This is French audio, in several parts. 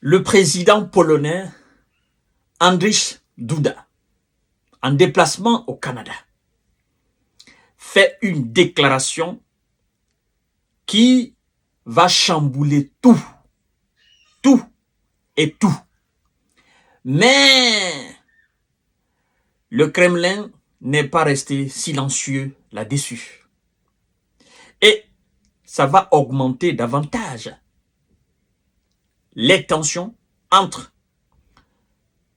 le président polonais Andrzej Duda, en déplacement au Canada, fait une déclaration qui va chambouler tout et tout. Mais le Kremlin n'est pas resté silencieux là-dessus. Et ça va augmenter davantage les tensions entre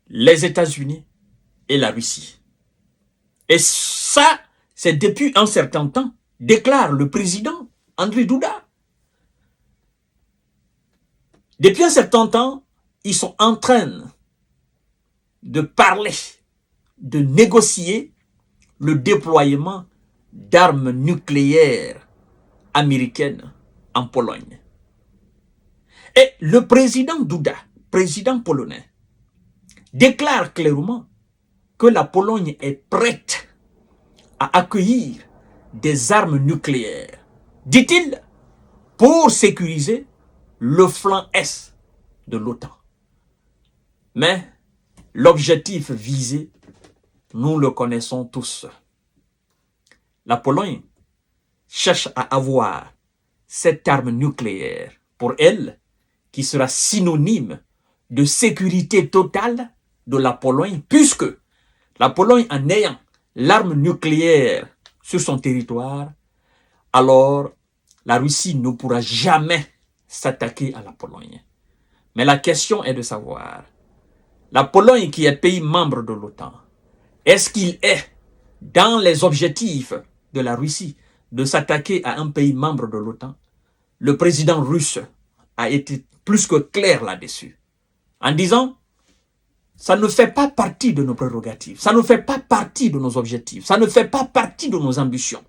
les États-Unis et la Russie. Et ça, c'est depuis un certain temps, déclare le président Andrzej Duda. Depuis un certain temps, ils sont en train de parler, de négocier le déploiement d'armes nucléaires américaines en Pologne. Et le président Duda, président polonais, déclare clairement que la Pologne est prête à accueillir des armes nucléaires, dit-il, pour sécuriser le flanc est de l'OTAN. Mais l'objectif visé, nous le connaissons tous. La Pologne cherche à avoir cette arme nucléaire pour elle, qui sera synonyme de sécurité totale de la Pologne, puisque la Pologne, en ayant l'arme nucléaire sur son territoire, alors la Russie ne pourra jamais s'attaquer à la Pologne. Mais la question est de savoir, la Pologne qui est pays membre de l'OTAN, est-ce qu'il est dans les objectifs de la Russie de s'attaquer à un pays membre de l'OTAN? Le président russe a été plus que clair là-dessus, en disant, ça ne fait pas partie de nos prérogatives, ça ne fait pas partie de nos objectifs, ça ne fait pas partie de nos ambitions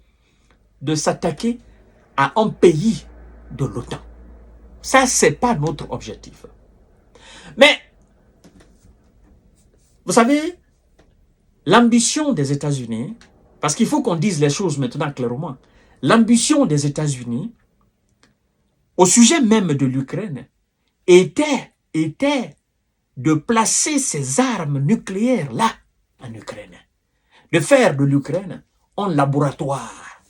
de s'attaquer à un pays de l'OTAN. Ça, c'est pas notre objectif. Mais, vous savez, l'ambition des États-Unis, parce qu'il faut qu'on dise les choses maintenant clairement, l'ambition des États-Unis, au sujet même de l'Ukraine, était de placer ces armes nucléaires là, en Ukraine. De faire de l'Ukraine un laboratoire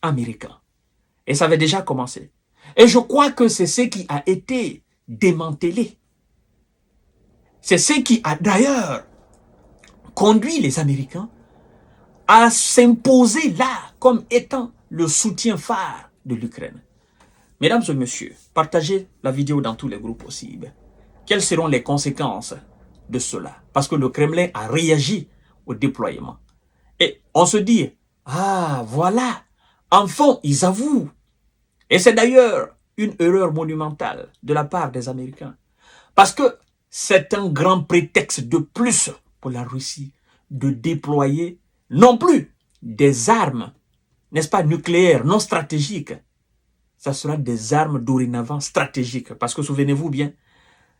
américain. Et ça avait déjà commencé. Et je crois que c'est ce qui a été démantelé. C'est ce qui a d'ailleurs conduit les Américains à s'imposer là comme étant le soutien phare de l'Ukraine. Mesdames et messieurs, partagez la vidéo dans tous les groupes possibles. Quelles seront les conséquences de cela? Parce que le Kremlin a réagi au déploiement. Et on se dit, ah voilà, enfin ils avouent. Et c'est d'ailleurs une erreur monumentale de la part des Américains. Parce que c'est un grand prétexte de plus pour la Russie de déployer non plus des armes, n'est-ce pas, nucléaires, non stratégiques. Ça sera des armes dorénavant stratégiques. Parce que souvenez-vous bien,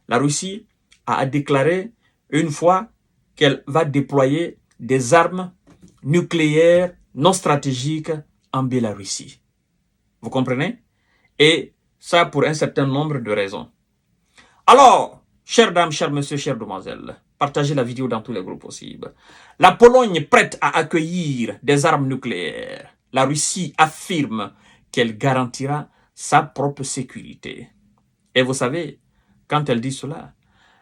la Russie a déclaré une fois qu'elle va déployer des armes nucléaires non stratégiques en Biélorussie. Vous comprenez? Et ça pour un certain nombre de raisons. Alors, chères dames, chers messieurs, chères demoiselles, partagez la vidéo dans tous les groupes possibles. La Pologne prête à accueillir des armes nucléaires. La Russie affirme qu'elle garantira sa propre sécurité. Et vous savez, quand elle dit cela,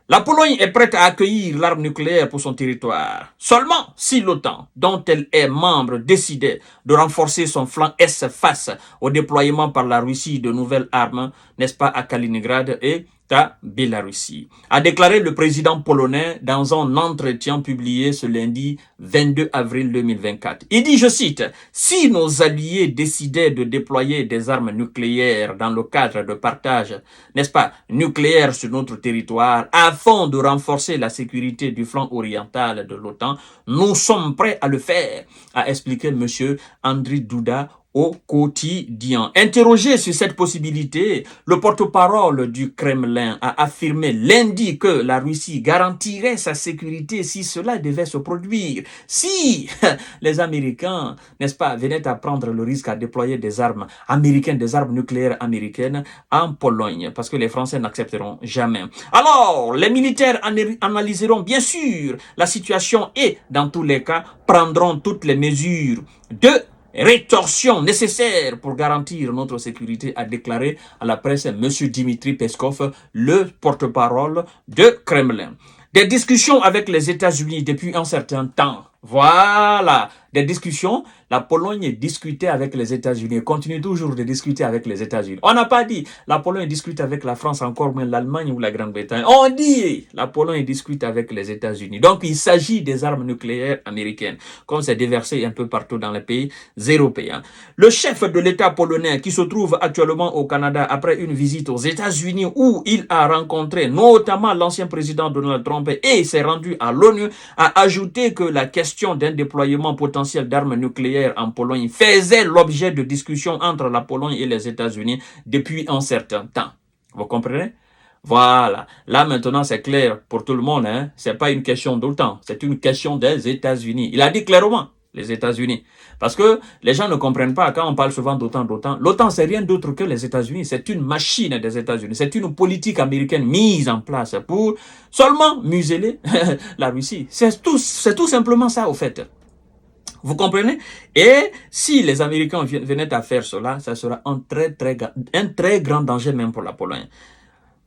la Pologne est prête à accueillir l'arme nucléaire pour son territoire, seulement si l'OTAN, dont elle est membre, décidait de renforcer son flanc est face au déploiement par la Russie de nouvelles armes, n'est-ce pas, à Kaliningrad et à Biélorussie, a déclaré le président polonais dans un entretien publié ce lundi 22 avril 2024. Il dit, je cite, « Si nos alliés décidaient de déployer des armes nucléaires dans le cadre de partage, n'est-ce pas, nucléaire sur notre territoire, afin de renforcer la sécurité du flanc oriental de l'OTAN, nous sommes prêts à le faire », a expliqué M. Andrzej Duda au quotidien. Interrogé sur cette possibilité, le porte-parole du Kremlin a affirmé lundi que la Russie garantirait sa sécurité si cela devait se produire. Si les Américains, n'est-ce pas, venaient à prendre le risque à déployer des armes américaines, des armes nucléaires américaines en Pologne, parce que les Français n'accepteront jamais. Alors, les militaires analyseront bien sûr la situation et, dans tous les cas, prendront toutes les mesures de rétorsion nécessaire pour garantir notre sécurité, a déclaré à la presse M. Dmitri Peskov, le porte-parole de Kremlin. Des discussions avec les États-Unis depuis un certain temps. Voilà, des discussions. La Pologne discutait avec les États-Unis, continue toujours de discuter avec les États-Unis. On n'a pas dit la Pologne discute avec la France, encore moins l'Allemagne ou la Grande-Bretagne. On dit la Pologne discute avec les États-Unis. Donc, il s'agit des armes nucléaires américaines, comme c'est déversé un peu partout dans les pays européens. Le chef de l'État polonais, qui se trouve actuellement au Canada après une visite aux États-Unis où il a rencontré notamment l'ancien président Donald Trump et s'est rendu à l'ONU, a ajouté que la question d'un déploiement potentiel d'armes nucléaires en Pologne faisait l'objet de discussions entre la Pologne et les États-Unis depuis un certain temps. Vous comprenez? Voilà. Là, maintenant, c'est clair pour tout le monde. Hein? Ce n'est pas une question d'OTAN. C'est une question des États-Unis. Il a dit clairement, les États-Unis. Parce que les gens ne comprennent pas quand on parle souvent d'OTAN. L'OTAN, c'est rien d'autre que les États-Unis. C'est une machine des États-Unis. C'est une politique américaine mise en place pour seulement museler la Russie. C'est tout simplement ça, au fait. Vous comprenez? Et si les Américains venaient à faire cela, ça sera un très grand danger même pour la Pologne.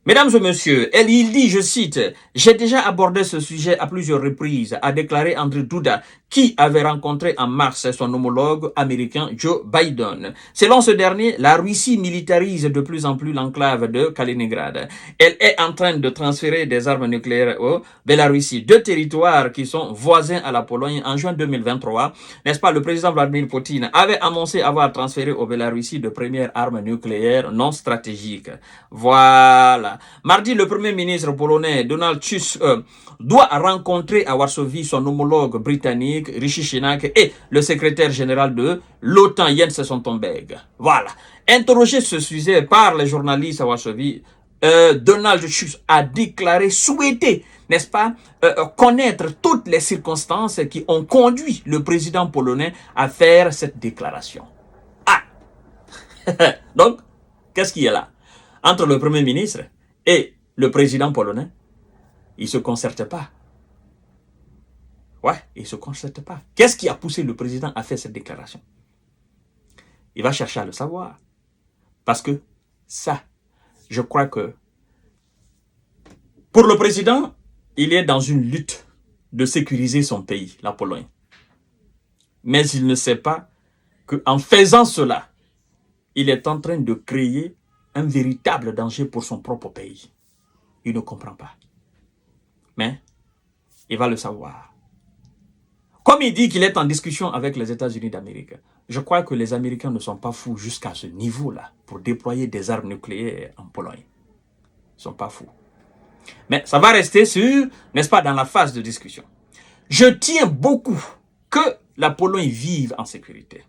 Mesdames et messieurs, il dit, je cite, « J'ai déjà abordé ce sujet à plusieurs reprises », a déclaré Andrzej Duda, qui avait rencontré en mars son homologue américain Joe Biden. Selon ce dernier, la Russie militarise de plus en plus l'enclave de Kaliningrad. Elle est en train de transférer des armes nucléaires au Bélarussie, deux territoires qui sont voisins à la Pologne. En juin 2023, n'est-ce pas, le président Vladimir Poutine avait annoncé avoir transféré au Bélarussie de premières armes nucléaires non stratégiques. Voilà. Mardi, le premier ministre polonais Donald Tusk doit rencontrer à Varsovie son homologue britannique Rishi Sunak et le secrétaire général de l'OTAN Jens Stoltenberg. Voilà. Interrogé ce sujet par les journalistes à Varsovie, Donald Tusk a déclaré souhaiter, n'est-ce pas, connaître toutes les circonstances qui ont conduit le président polonais à faire cette déclaration. Ah. Donc, qu'est-ce qu'il y a là? Entre le Premier ministre et le président polonais, ils ne se concertent pas. Ouais, ils ne se concertent pas. Qu'est-ce qui a poussé le président à faire cette déclaration? Il va chercher à le savoir. Parce que ça, je crois que pour le président, il est dans une lutte de sécuriser son pays, la Pologne. Mais il ne sait pas qu'en faisant cela, il est en train de créer un véritable danger pour son propre pays. Il ne comprend pas. Mais il va le savoir. Comme il dit qu'il est en discussion avec les États-Unis d'Amérique, je crois que les Américains ne sont pas fous jusqu'à ce niveau-là pour déployer des armes nucléaires en Pologne. Ils ne sont pas fous. Mais ça va rester sur, n'est-ce pas, dans la phase de discussion. Je tiens beaucoup que la Pologne vive en sécurité.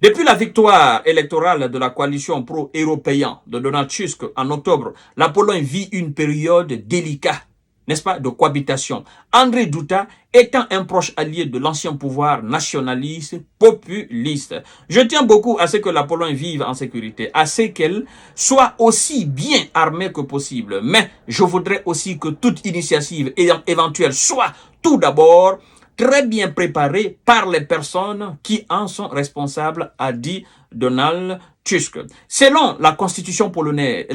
Depuis la victoire électorale de la coalition pro-européenne de Donald Tusk en octobre, la Pologne vit une période délicate, n'est-ce pas, de cohabitation. Andrzej Duda étant un proche allié de l'ancien pouvoir nationaliste, populiste. Je tiens beaucoup à ce que la Pologne vive en sécurité, à ce qu'elle soit aussi bien armée que possible. Mais je voudrais aussi que toute initiative éventuelle soit tout d'abord très bien préparé par les personnes qui en sont responsables, a dit Donald Tusk. Selon la constitution polonaise,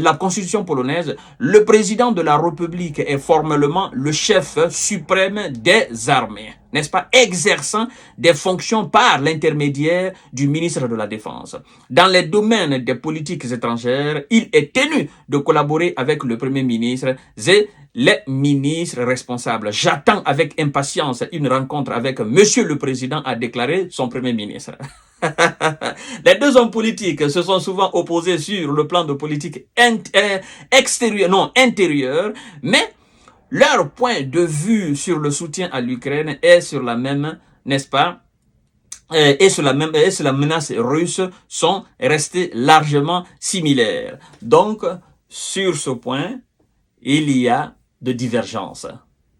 le président de la République est formellement le chef suprême des armées, n'est-ce pas, exerçant des fonctions par l'intermédiaire du ministre de la Défense. Dans les domaines des politiques étrangères, il est tenu de collaborer avec le Premier ministre et les ministres responsables. J'attends avec impatience une rencontre avec Monsieur le Président, a déclaré son Premier ministre. Les deux hommes politiques se sont souvent opposés sur le plan de politique intérieure, mais leur point de vue sur le soutien à l'Ukraine est sur la même, n'est-ce pas, et sur la menace russe sont restés largement similaires. Donc, sur ce point, il y a de divergences.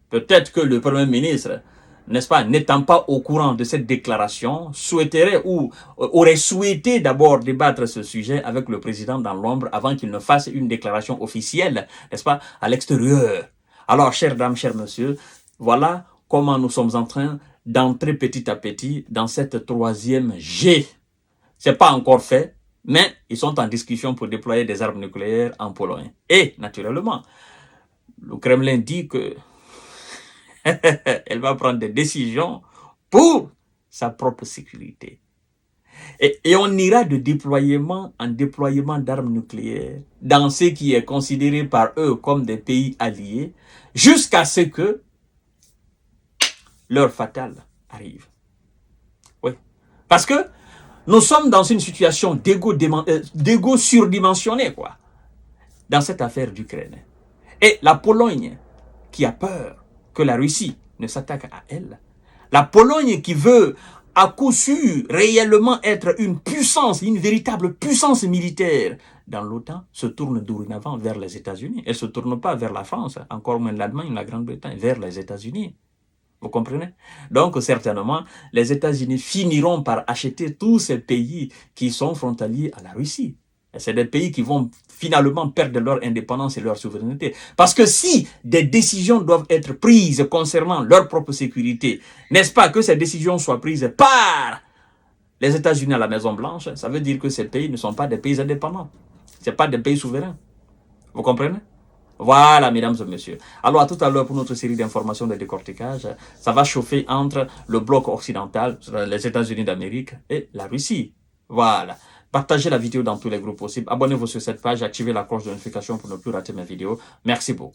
Peut-être que le Premier ministre, n'est-ce pas, n'étant pas au courant de cette déclaration, souhaiterait ou aurait souhaité d'abord débattre ce sujet avec le président dans l'ombre avant qu'il ne fasse une déclaration officielle, n'est-ce pas, à l'extérieur. Alors, chères dames, chers messieurs, voilà comment nous sommes en train d'entrer petit à petit dans cette troisième G. C'est pas encore fait, mais ils sont en discussion pour déployer des armes nucléaires en Pologne. Et, naturellement, le Kremlin dit que elle va prendre des décisions pour sa propre sécurité. Et on ira de déploiement en déploiement d'armes nucléaires dans ce qui est considéré par eux comme des pays alliés jusqu'à ce que l'heure fatale arrive. Oui. Parce que nous sommes dans une situation d'ego surdimensionné, quoi, dans cette affaire d'Ukraine. Et la Pologne, qui a peur que la Russie ne s'attaque à elle, la Pologne qui veut à coup sûr réellement être une puissance, une véritable puissance militaire dans l'OTAN, se tourne dorénavant vers les États-Unis. Elle ne se tourne pas vers la France, encore moins l'Allemagne, la Grande-Bretagne, vers les États-Unis. Vous comprenez? Donc, certainement, les États-Unis finiront par acheter tous ces pays qui sont frontaliers à la Russie. Et c'est des pays qui vont finalement perdre leur indépendance et leur souveraineté. Parce que si des décisions doivent être prises concernant leur propre sécurité, n'est-ce pas que ces décisions soient prises par les États-Unis à la Maison-Blanche, ça veut dire que ces pays ne sont pas des pays indépendants. Ce ne sont pas des pays souverains. Vous comprenez? Voilà, mesdames et messieurs. Alors, à tout à l'heure pour notre série d'informations de décortiquage. Ça va chauffer entre le bloc occidental, les États-Unis d'Amérique et la Russie. Voilà. Partagez la vidéo dans tous les groupes possibles. Abonnez-vous sur cette page, activez la cloche de notification pour ne plus rater mes vidéos. Merci beaucoup.